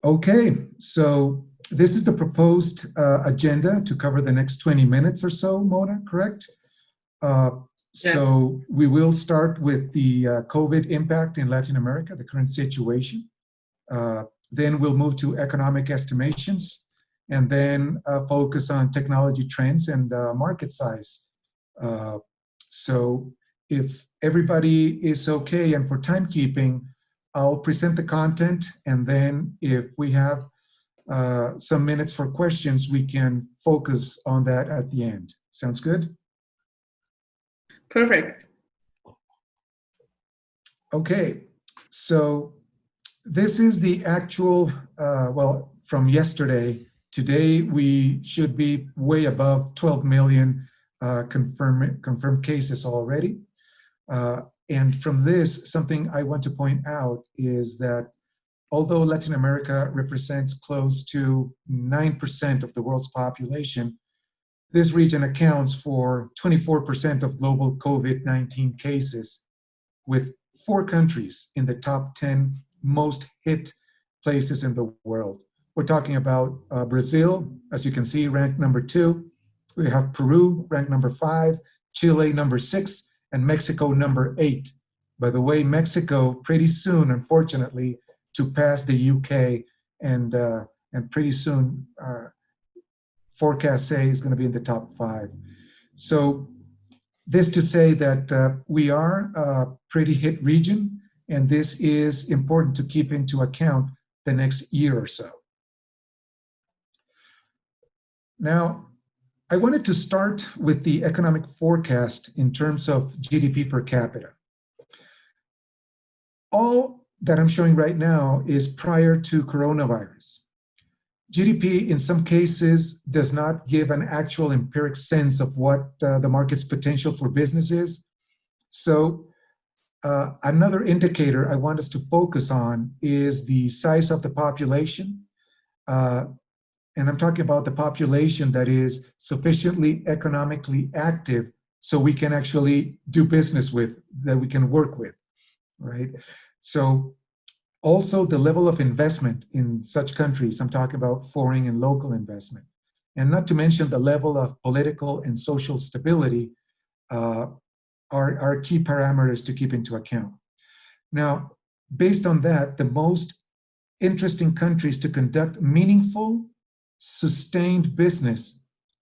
Okay, so this is the proposed agenda to cover the next 20 minutes or so, Mona, correct? Uh, Yeah. so we will start with the COVID impact in Latin America, the current situation. Then we'll move to economic estimations, and then focus on technology trends and market size. Uh, so if everybody is okay, and for timekeeping, I'll present the content, and then if we have some minutes for questions, we can focus on that at the end. Sounds good? Perfect. Okay, so this is the actual, well, from yesterday. Today, we should be way above 12 million confirmed cases already. And from this, something I want to point out is that although Latin America represents close to 9% of the world's population, this region accounts for 24% of global COVID-19 cases, with 4 countries in the top 10 most hit places in the world. We're talking about Brazil, as you can see, ranked number 2. We have Peru, ranked number 5, Chile, number 6, and Mexico, number 8. By the way, Mexico, pretty soon, unfortunately, to pass the UK, and pretty soon, forecasts say is going to be in the top 5. So this to say that we are a pretty hit region, and this is important to keep into account the next year or so. Now, I wanted to start with the economic forecast in terms of GDP per capita. All that I'm showing right now is prior to coronavirus. GDP, in some cases, does not give an actual empiric sense of what the market's potential for business is. So another indicator I want us to focus on is the size of the population. And I'm talking about the population that is sufficiently economically active so we can actually do business with, that we can work with, right? So also the level of investment in such countries, I'm talking about foreign and local investment, and not to mention the level of political and social stability are key parameters to keep into account. Now, based on that, the most interesting countries to conduct meaningful, sustained business,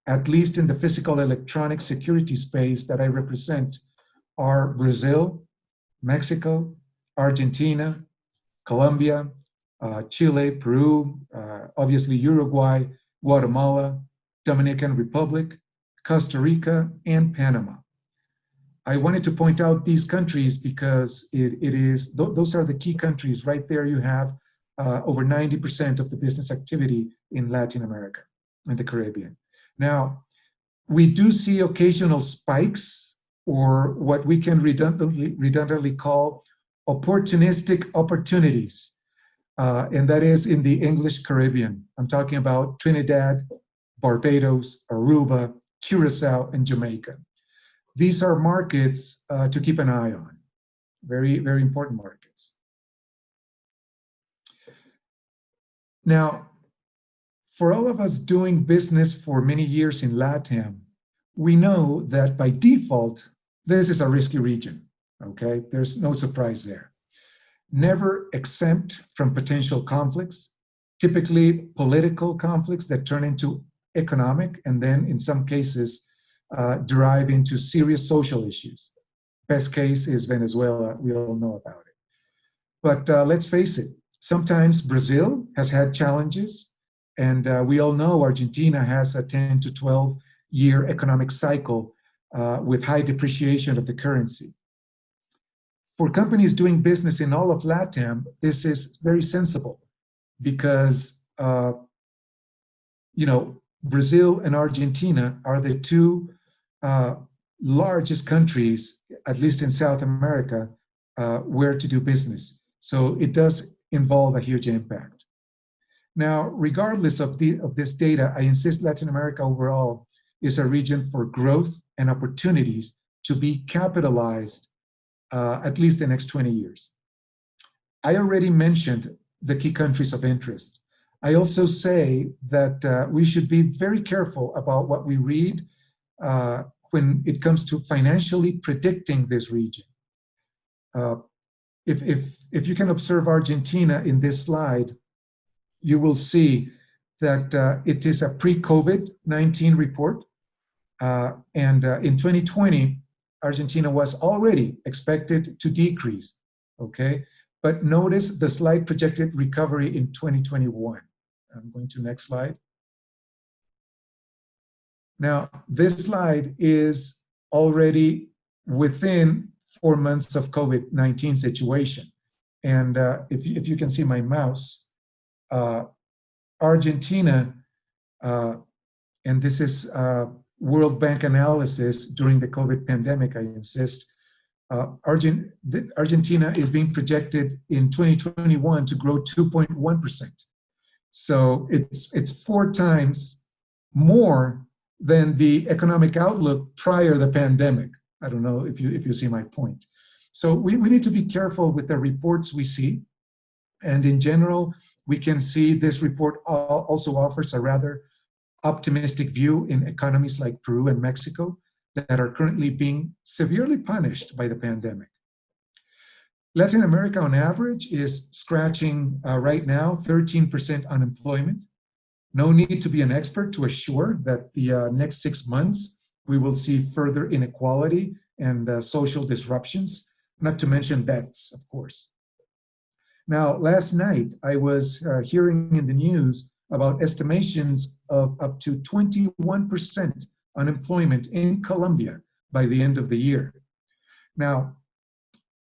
at least in the physical electronic security space that I represent, are Brazil, Mexico, Argentina, Colombia, Chile, Peru, obviously Uruguay, Guatemala, Dominican Republic, Costa Rica, and Panama. I wanted to point out these countries because those are the key countries. Right there you have over 90% of the business activity in Latin America and the Caribbean. Now, we do see occasional spikes, or what we can redundantly call opportunistic opportunities, and that is in the English Caribbean. I'm talking about Trinidad, Barbados, Aruba, Curacao, and Jamaica. These are markets to keep an eye on, very, very important markets. Now, for all of us doing business for many years in LATAM, we know that by default, this is a risky region, okay? There's no surprise there. Never exempt from potential conflicts, typically political conflicts that turn into economic, and then in some cases, derive into serious social issues. Best case is Venezuela, we all know about it. But let's face it, sometimes Brazil has had challenges, and we all know Argentina has a 10 to 12 year economic cycle with high depreciation of the currency. For companies doing business in all of LATAM, this is very sensible because, Brazil and Argentina are the 2 largest countries, at least in South America, where to do business. So it does involve a huge impact. Now, regardless of this data, I insist Latin America overall is a region for growth and opportunities to be capitalized at least the next 20 years. I already mentioned the key countries of interest. I also say that we should be very careful about what we read when it comes to financially predicting this region. Uh, if you can observe Argentina in this slide, you will see that it is a pre-COVID-19 report. And in 2020, Argentina was already expected to decrease, okay? But notice the slight projected recovery in 2021. I'm going to next slide. Now, this slide is already within 4 months of COVID-19 situation. And if you can see my mouse, Argentina, and this is World Bank analysis during the COVID pandemic, I insist, Argentina is being projected in 2021 to grow 2.1%. So it's 4 times more than the economic outlook prior to the pandemic. I don't know if you see my point. So we need to be careful with the reports we see. And in general, we can see this report also offers a rather optimistic view in economies like Peru and Mexico that are currently being severely punished by the pandemic. Latin America on average is scratching right now 13% unemployment. No need to be an expert to assure that the next 6 months we will see further inequality and social disruptions, not to mention deaths, of course. Now, last night I was hearing in the news about estimations of up to 21% unemployment in Colombia by the end of the year. Now,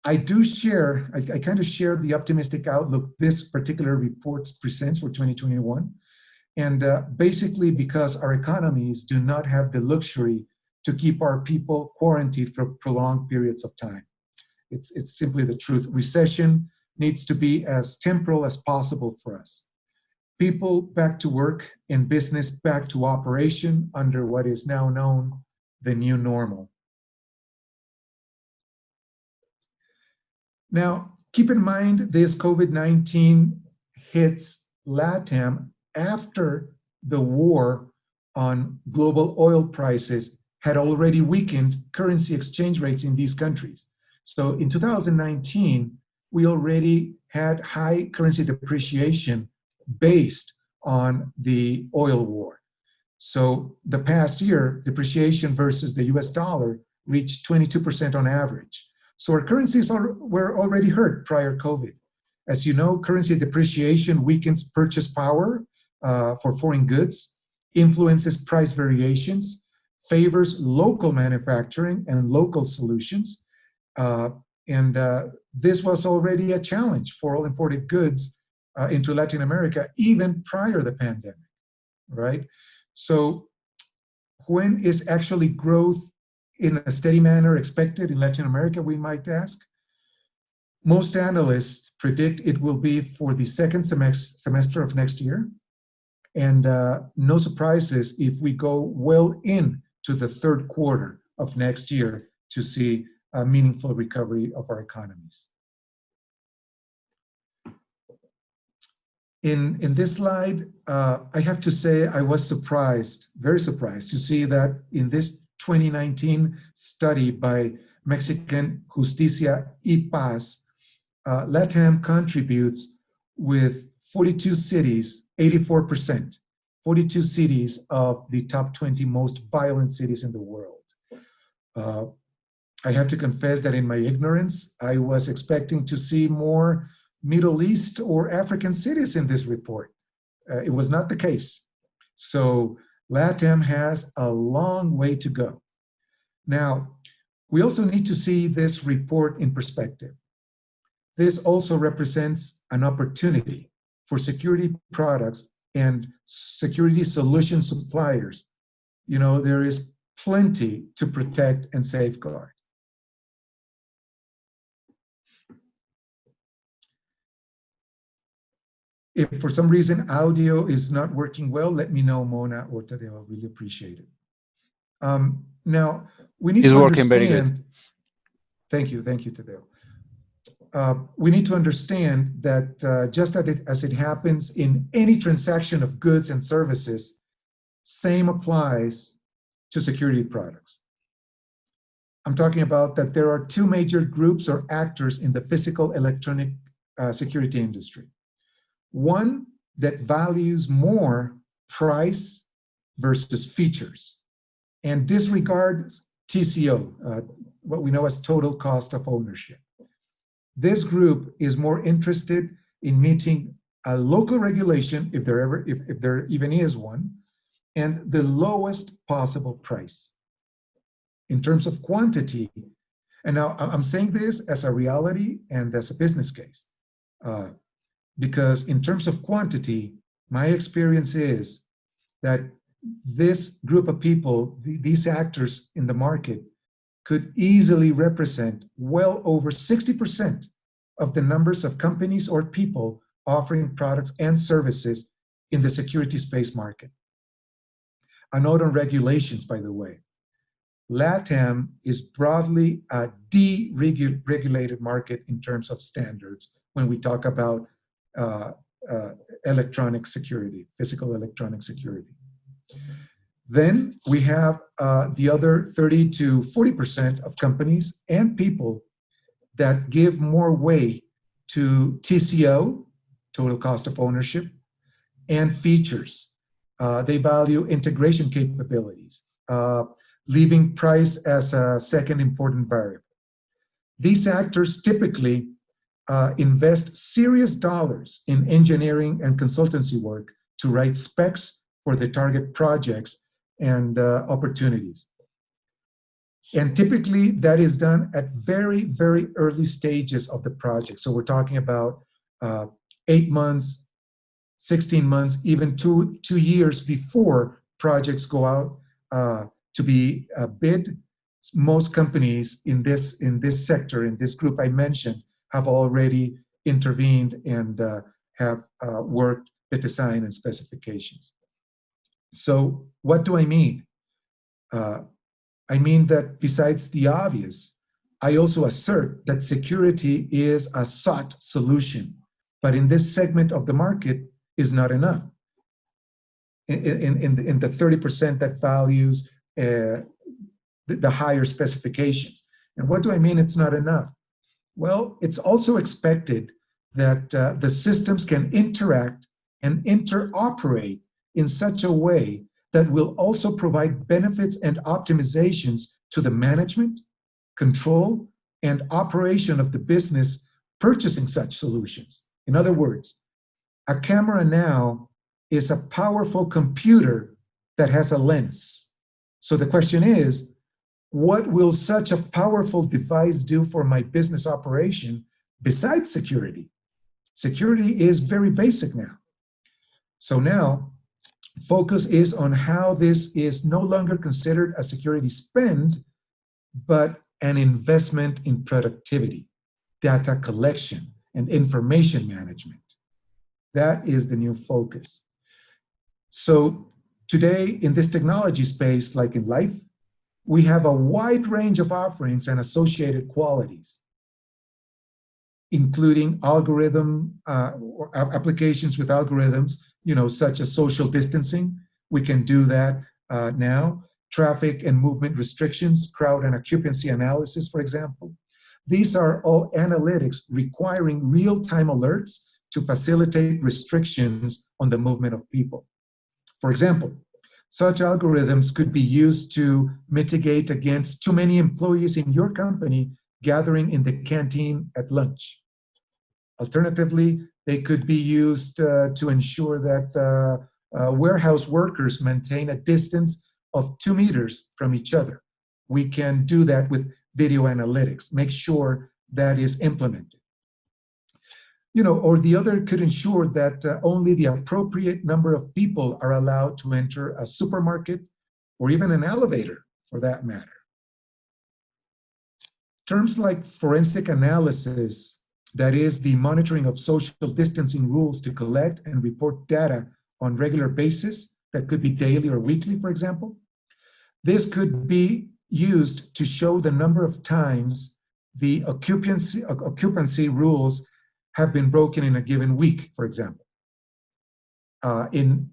I kind of share the optimistic outlook this particular report presents for 2021. And basically because our economies do not have the luxury to keep our people quarantined for prolonged periods of time. It's simply the truth. Recession needs to be as temporal as possible for us. People back to work and business back to operation under what is now known the new normal. Now, keep in mind this COVID-19 hits LATAM after the war on global oil prices had already weakened currency exchange rates in these countries. So in 2019, we already had high currency depreciation based on the oil war. So the past year, depreciation versus the US dollar reached 22% on average. So our currencies were already hurt prior COVID. As you know, currency depreciation weakens purchase power for foreign goods, influences price variations, favors local manufacturing and local solutions. This was already a challenge for all imported goods into Latin America, even prior to the pandemic, right? So when is actually growth in a steady manner expected in Latin America, we might ask? Most analysts predict it will be for the second semester of next year. And no surprises if we go well into the third quarter of next year to see a meaningful recovery of our economies. In this slide, I have to say I was surprised, very surprised, to see that in this 2019 study by Mexican Justicia y Paz, LATAM contributes with 42 cities, 84%, 42 cities of the top 20 most violent cities in the world. I have to confess that in my ignorance, I was expecting to see more Middle East or African cities in this report. It was not the case. So LATAM has a long way to go. Now, we also need to see this report in perspective. This also represents an opportunity for security products and security solution suppliers. You know, there is plenty to protect and safeguard. If for some reason audio is not working well, let me know, Mona or Tadeo. I really appreciate it. Now, we need to understand. It's working very good. Thank you, Tadeo. we need to understand that just as it happens in any transaction of goods and services, same applies to security products. I'm talking about that there are two major groups or actors in the physical electronic security industry. One that values more price versus features and disregards TCO, what we know as total cost of ownership. This group is more interested in meeting a local regulation, if there even is one, and the lowest possible price. In terms of quantity, and now I'm saying this as a reality and as a business case, because in terms of quantity, my experience is that this group of people, these actors in the market, could easily represent well over 60% of the numbers of companies or people offering products and services in the security space market. A note on regulations, by the way. LATAM is broadly a deregulated market in terms of standards when we talk about electronic security, physical electronic security. Then we have the other 30 to 40% of companies and people that give more weight to TCO, total cost of ownership, and features. They value integration capabilities, leaving price as a second important variable. These actors typically invest serious dollars in engineering and consultancy work to write specs for the target projects and opportunities. And typically that is done at very, very early stages of the project. So we're talking about 8 months, 16 months, even two years before projects go out to be bid. Most companies in this sector, in this group I mentioned, have already intervened and have worked the design and specifications. So what do I mean? I mean that besides the obvious, I also assert that security is a sought solution, but in this segment of the market is not enough. In the 30% that values the higher specifications. And what do I mean it's not enough? Well, it's also expected that the systems can interact and interoperate in such a way that will also provide benefits and optimizations to the management, control, and operation of the business purchasing such solutions. In other words, a camera now is a powerful computer that has a lens. So the question is, what will such a powerful device do for my business operation besides security? Security is very basic now. So now, focus is on how this is no longer considered a security spend, but an investment in productivity, data collection, and information management. That is the new focus. So today, in this technology space, like in life, we have a wide range of offerings and associated qualities, including algorithm or applications with algorithms, such as social distancing. We can do that now. Traffic and movement restrictions, crowd and occupancy analysis, for example. These are all analytics requiring real-time alerts to facilitate restrictions on the movement of people. For example, such algorithms could be used to mitigate against too many employees in your company gathering in the canteen at lunch. Alternatively, they could be used to ensure that warehouse workers maintain a distance of 2 meters from each other. We can do that with video analytics, make sure that is implemented. Or the other could ensure that only the appropriate number of people are allowed to enter a supermarket or even an elevator, for that matter. Terms like forensic analysis, that is the monitoring of social distancing rules to collect and report data on regular basis, that could be daily or weekly, for example. This could be used to show the number of times the occupancy rules have been broken in a given week, for example. In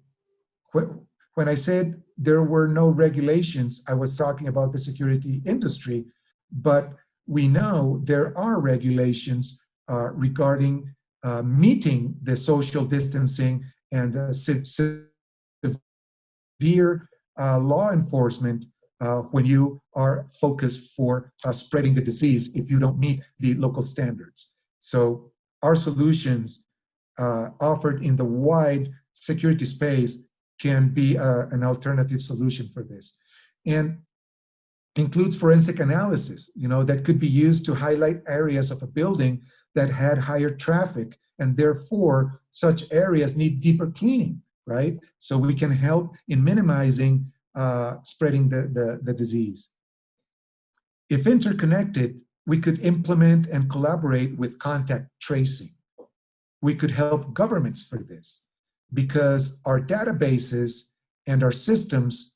when I said there were no regulations, I was talking about the security industry, but we know there are regulations regarding meeting the social distancing and severe law enforcement when you are focused for spreading the disease if you don't meet the local standards. So our solutions offered in the wide security space can be an alternative solution for this. And includes forensic analysis, that could be used to highlight areas of a building that had higher traffic, and therefore such areas need deeper cleaning, right? So we can help in minimizing spreading the disease. If interconnected, we could implement and collaborate with contact tracing. We could help governments for this because our databases and our systems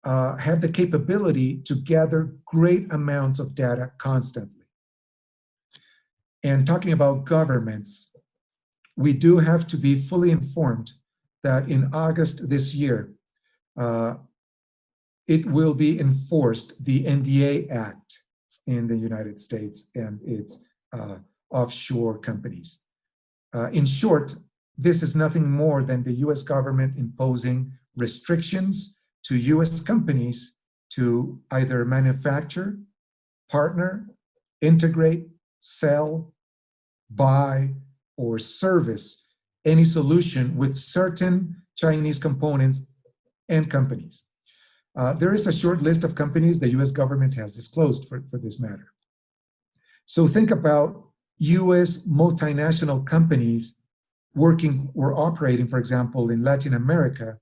have the capability to gather great amounts of data constantly. And talking about governments, we do have to be fully informed that in August this year, it will be enforced, the NDA Act in the United States and its offshore companies. In short, this is nothing more than the US government imposing restrictions to US companies to either manufacture, partner, integrate, sell, buy, or service any solution with certain Chinese components and companies. There is a short list of companies the US government has disclosed for this matter. So think about US multinational companies working or operating, for example, in Latin America,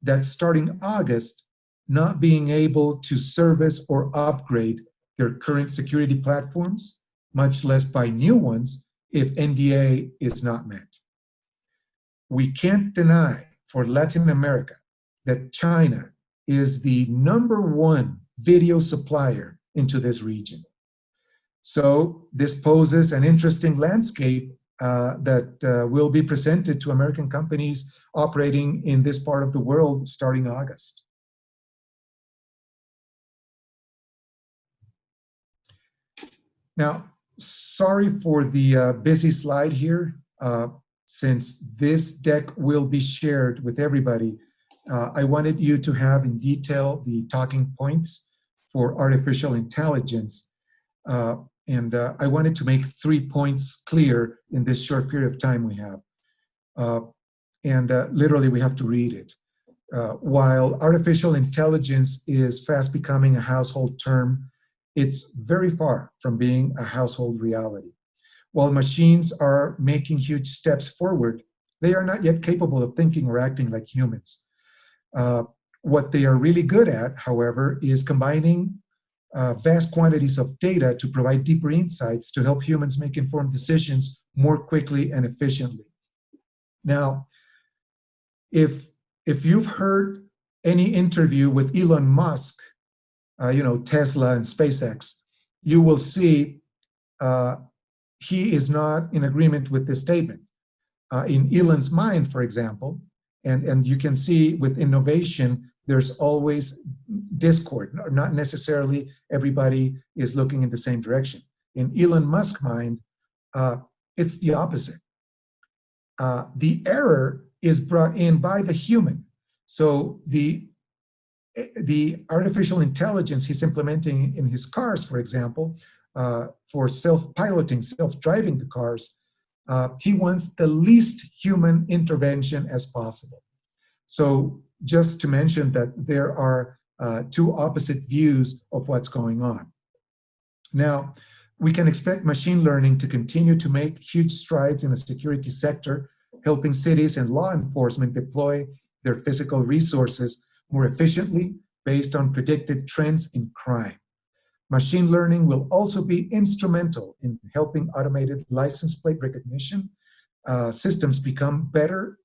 that starting August, not being able to service or upgrade their current security platforms, much less buy new ones if NDA is not met. We can't deny for Latin America that China is the #1 video supplier into this region. So this poses an interesting landscape that will be presented to American companies operating in this part of the world starting August. Now, sorry for the busy slide here. Since this deck will be shared with everybody, I wanted you to have in detail the talking points for artificial intelligence. And I wanted to make 3 points clear in this short period of time we have. Literally, we have to read it. While artificial intelligence is fast becoming a household term, it's very far from being a household reality. While machines are making huge steps forward, they are not yet capable of thinking or acting like humans. What they are really good at, however, is combining vast quantities of data to provide deeper insights to help humans make informed decisions more quickly and efficiently. Now, if you've heard any interview with Elon Musk, Tesla and SpaceX, you will see he is not in agreement with this statement. In Elon's mind, for example, and you can see with innovation, there's always discord. Not necessarily everybody is looking in the same direction. In Elon Musk's mind, it's the opposite. The error is brought in by the human. So the artificial intelligence he's implementing in his cars, for example, for self-piloting, self-driving the cars, he wants the least human intervention as possible. So just to mention that there are two opposite views of what's going on. Now, we can expect machine learning to continue to make huge strides in the security sector, helping cities and law enforcement deploy their physical resources more efficiently based on predicted trends in crime. Machine learning will also be instrumental in helping automated license plate recognition systems become better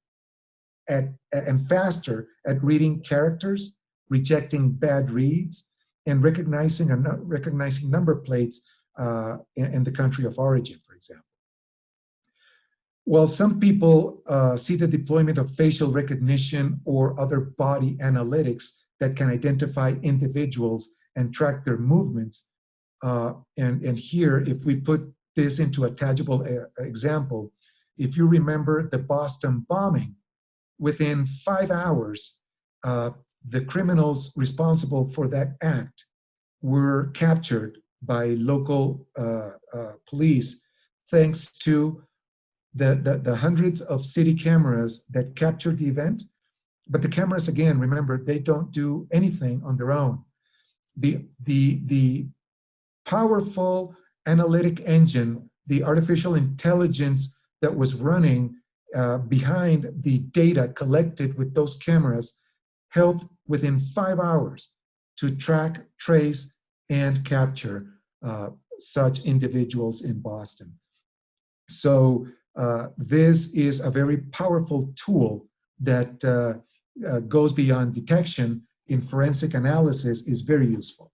and faster at reading characters, rejecting bad reads, and recognizing number plates and the country of origin, for example. While some people see the deployment of facial recognition or other body analytics that can identify individuals and track their movements, and here, if we put this into a tangible example, if you remember the Boston bombing, within 5 hours, the criminals responsible for that act were captured by local police, thanks to the hundreds of city cameras that captured the event. But the cameras, again, remember, they don't do anything on their own. The powerful analytic engine, the artificial intelligence that was running behind the data collected with those cameras, helped within 5 hours to track, trace, and capture such individuals in Boston. So this is a very powerful tool that goes beyond detection in forensic analysis, is very useful.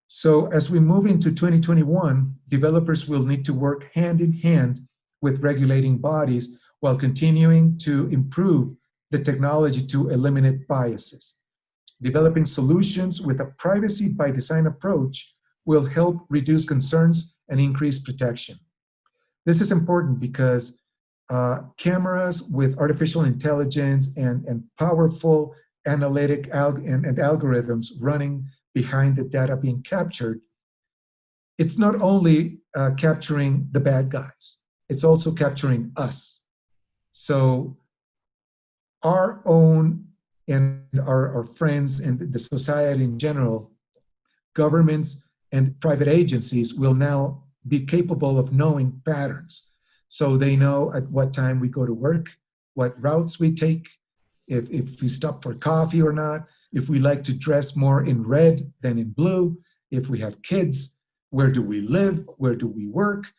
So as we move into 2021, developers will need to work hand in hand with regulating bodies while continuing to improve the technology to eliminate biases. Developing solutions with a privacy by design approach will help reduce concerns and increase protection. This is important because cameras with artificial intelligence and powerful analytic and algorithms running behind the data being captured, it's not only capturing the bad guys, it's also capturing us. So our own and our friends and the society in general, governments and private agencies will now be capable of knowing patterns. So they know at what time we go to work, what routes we take, if we stop for coffee or not, if we like to dress more in red than in blue, if we have kids, where do we live, where do we work,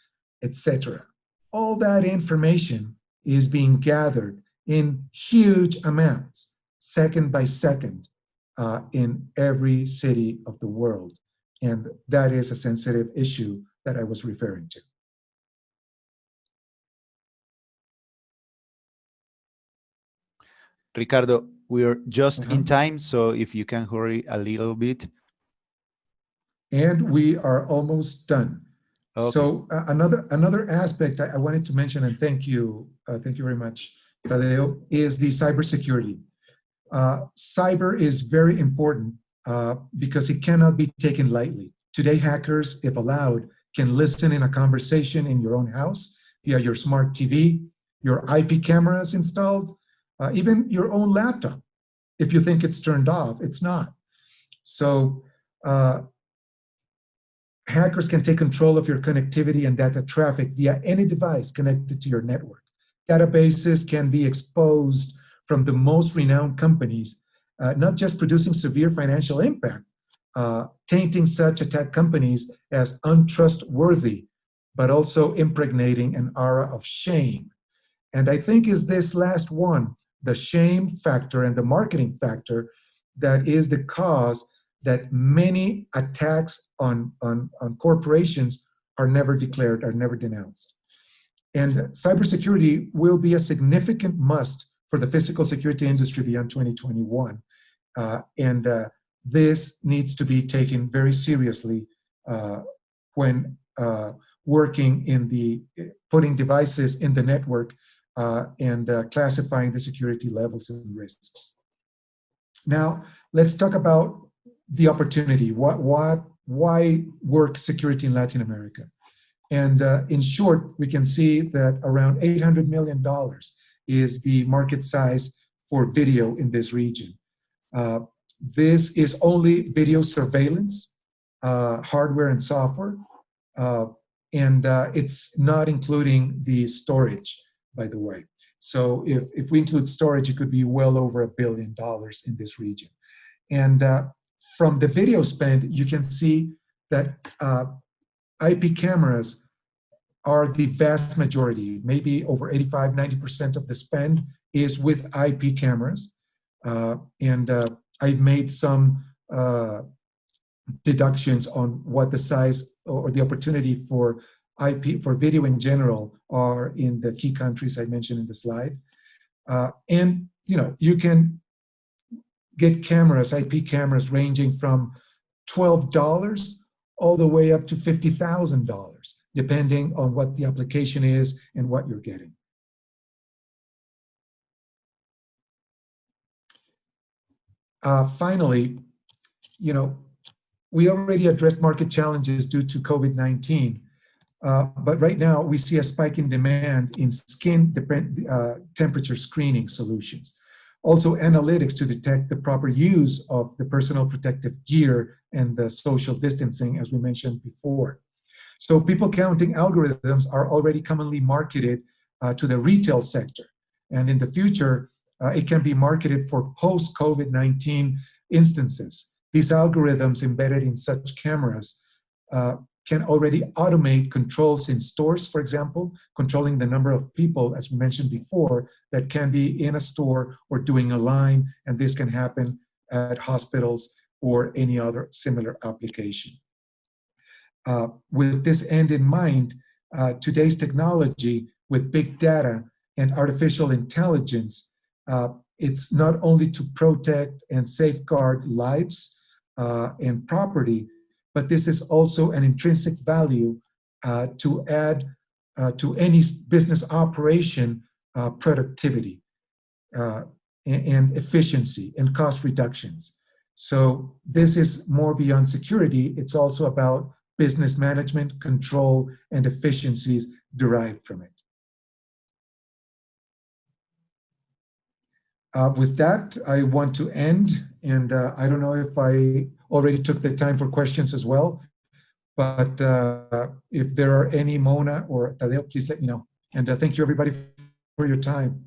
etc. All that information is being gathered in huge amounts, second by second, in every city of the world. And that is a sensitive issue that I was referring to. Ricardo, we're just in time, so if you can hurry a little bit. And we are almost done. Okay. So another aspect I wanted to mention, and thank you very much, Tadeo, is the cybersecurity. Cyber is very important because it cannot be taken lightly. Today, hackers, if allowed, can listen in a conversation in your own house via your smart TV, your IP cameras installed, even your own laptop. If you think it's turned off, it's not. So hackers can take control of your connectivity and data traffic via any device connected to your network. Databases can be exposed from the most renowned companies, not just producing severe financial impact, tainting such attack companies as untrustworthy, but also impregnating an aura of shame. And I think is this last one, the shame factor and the marketing factor, that is the cause that many attacks on corporations are never declared, are never denounced. And cybersecurity will be a significant must for the physical security industry beyond 2021. This needs to be taken very seriously when working in the putting devices in the network and classifying the security levels and risks. Now, let's talk about the opportunity. Why work security in Latin America? And in short, we can see that around $800 million is the market size for video in this region. This is only video surveillance, hardware and software, and it's not including the storage, by the way. So if we include storage, it could be well over $1 billion in this region. And from the video spend, you can see that IP cameras are the vast majority, maybe over 85, 90% of the spend is with IP cameras. I've made some deductions on what the size or the opportunity for IP, for video in general, are in the key countries I mentioned in the slide. And you can get cameras, IP cameras, ranging from $12 all the way up to $50,000, depending on what the application is and what you're getting. Finally, we already addressed market challenges due to COVID-19, but right now we see a spike in demand in skin temperature screening solutions. Also, analytics to detect the proper use of the personal protective gear and the social distancing, as we mentioned before. So people counting algorithms are already commonly marketed to the retail sector. And in the future, it can be marketed for post-COVID-19 instances. These algorithms embedded in such cameras can already automate controls in stores, for example, controlling the number of people, as we mentioned before, that can be in a store or doing a line, and this can happen at hospitals or any other similar application. With this end in mind, today's technology with big data and artificial intelligence, it's not only to protect and safeguard lives and property, but this is also an intrinsic value to add to any business operation productivity and efficiency and cost reductions. So this is more beyond security. It's also about business management, control, and efficiencies derived from it. With that, I want to end, and I don't know if I already took the time for questions as well, but if there are any, Mona or Tadeo, please let me know. And thank you, everybody, for your time.